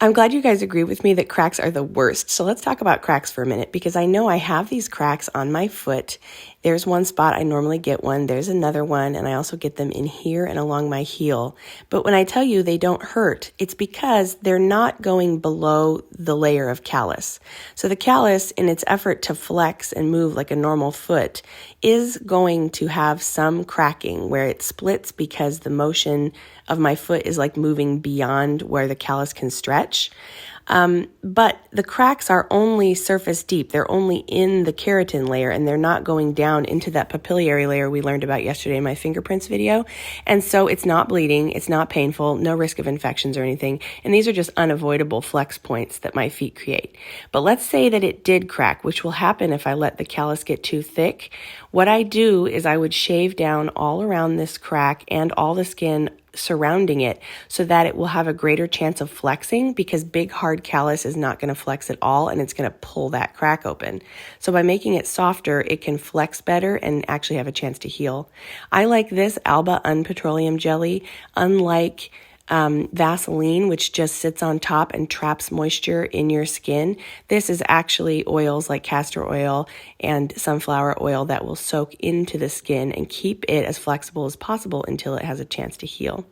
I'm glad you guys agree with me that cracks are the worst. So let's talk about cracks for a minute, because I know I have these cracks on my foot. There's one spot I normally get one. There's another one, and I also get them in here and along my heel. But when I tell you they don't hurt, it's because they're not going below the layer of callus. So the callus, in its effort to flex and move like a normal foot, is going to have some cracking where it splits because the motion of my foot is like moving beyond where the callus can stretch. But the cracks are only surface deep. They're only in the keratin layer, and they're not going down into that papillary layer we learned about yesterday in my fingerprints video. And so it's not bleeding, it's not painful, no risk of infections or anything. And these are just unavoidable flex points that my feet create. But let's say that it did crack, which will happen if I let the callus get too thick. What I do is I would shave down all around this crack and all the skin surrounding it so that it will have a greater chance of flexing, because big hard callus is not going to flex at all, and it's going to pull that crack open. So by making it softer, it can flex better and actually have a chance to heal. I like this Alba Unpetroleum Jelly, unlike Vaseline, which just sits on top and traps moisture in your skin. This is actually oils like castor oil and sunflower oil that will soak into the skin and keep it as flexible as possible until it has a chance to heal.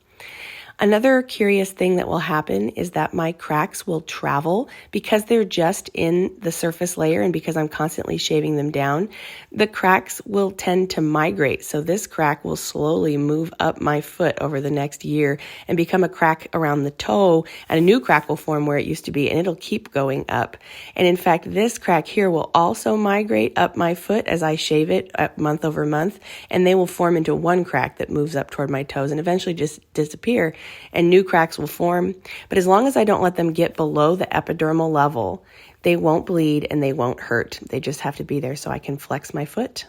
Another curious thing that will happen is that my cracks will travel because they're just in the surface layer, and because I'm constantly shaving them down, the cracks will tend to migrate. So this crack will slowly move up my foot over the next year and become a crack around the toe, and a new crack will form where it used to be, and it'll keep going up. And in fact, this crack here will also migrate up my foot as I shave it month over month, and they will form into one crack that moves up toward my toes and eventually just disappear, and new cracks will form. But as long as I don't let them get below the epidermal level, they won't bleed and they won't hurt. They just have to be there so I can flex my foot.